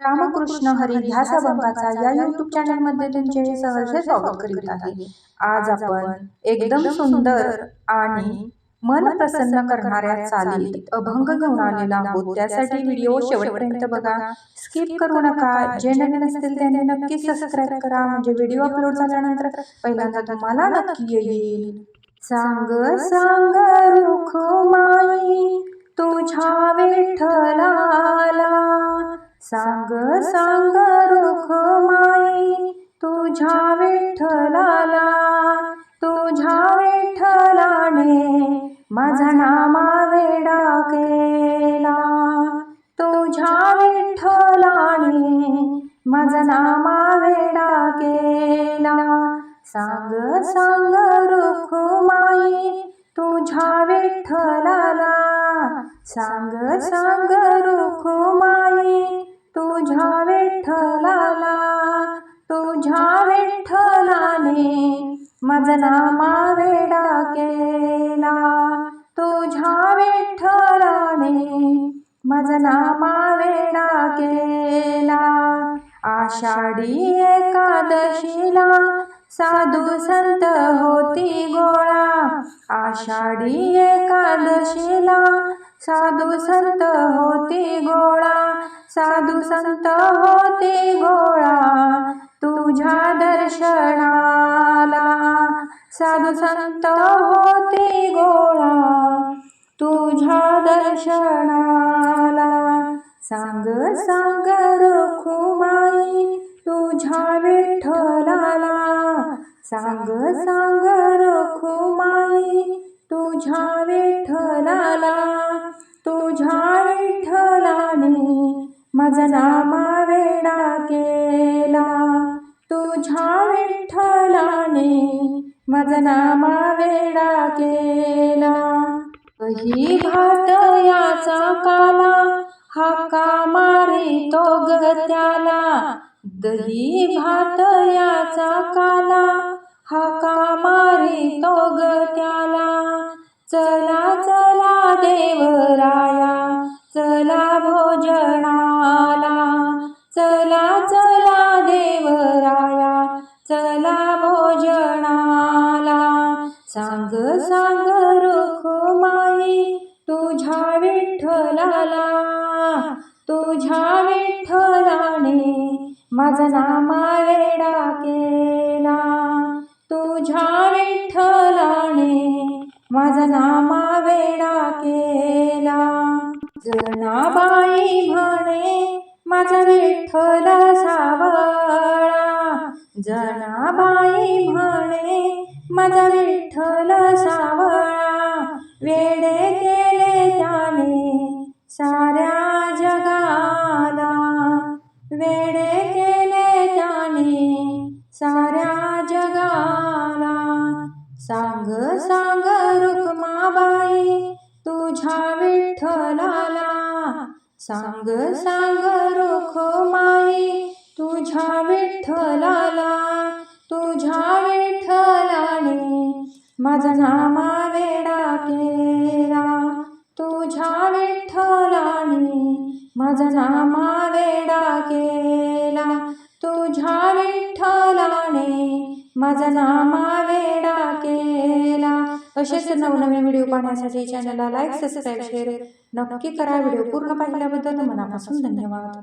रामकृष्ण हरी ध्यास अभंगाचा या यूट्यूब चॅनलमध्ये तुमचे सहर्ष स्वागत करीत आहे। आज आपण एकदम सुंदर आणि मन प्रसन्न करणाऱ्या चालीत अभंग घेऊन आलेला आहोत। त्यासाठी व्हिडिओ शेवटपर्यंत बघा, स्किप करू नका। जे नवीन असतील त्यांनी नक्की सबस्क्राइब करा, म्हणजे व्हिडिओ अपलोड झाल्यानंतर पहिल्यांदा तुम्हाला नक्की येईल। सांग सांग रुखमाई तुझ्या विठ्ठलाला, सांग सांग रुखमाई तुझ्या विठ्ठलाला, तुझ्या विठ्ठलाने माझा नामा वेडा केला, तुझ्या विठ्ठलाने माझा नामा वेडा केला। सांग सांग रुखमाई तुझ्या विठ्ठलाला, सांग सांग रुखमाई तुझ्या विठ्ठलाला, तुझ्या विठ्ठलाने माझा नामा वेडा केला, तुझ्या विठ्ठलाने माझा नामा वेडा केला। आषाढी एकादशीला साधू संत होती गोळा, आषाढी एकादशीला साधू संत होती गोळा, साधू संत होती गोळा तुझ्या दर्शनाला, साधू संत होती गोळा तुझ्या दर्शनाला। सांग सांग रुखमाई तुझ्या विठ्ठलाला, सांग सांग रुखमाई तुझ्या विठ्ठलाला, तुझ्या विठ्ठलाने माझा नामा वेडा केला, तुझ्या विठ्ठलाने माझा नामा वेडा केला। दही भात याचा काला हाका मारितो ग त्याला, दही भात याचा काला हाका मारितो ग त्याला। चला चला देवराया चला भोजनाला, चला चला देवराया चला भोजनाला। सांग सांग रुखमाई तुझ्या विठ्ठलाला, तुझ्या विठ्ठलाने माझा नामा वेडा केला, तुझ्या विठ्ठलाने माझा नामा वेडा केला। जनाबाई म्हणे माझा विठ्ठल सावळा, जनाबाई म्हणे माझा विठ्ठल सावळा, वेडे केले त्याने साऱ्या जगाला, वेडे केले त्याने साऱ्या जगाला। सांग सांग रुखमाबाई तुझ्या विठ्ठलाला, सांग सांग रुखमाई तुझ्या विठ्ठलाला, तुझ्या विठ्ठलाने माझा नामा वेडा केला, तुझ्या विठ्ठलाने माझा नामा वेडा केला, तुझ्या विठ्ठलाने माझा नामा वेडा केला। असेच नवनवीन व्हिडिओ पाहण्यासाठी चॅनलला लाईक, सबस्क्राईब, शेअर नक्की करा। व्हिडिओ पूर्ण पाहिल्याबद्दल मनापासून धन्यवाद।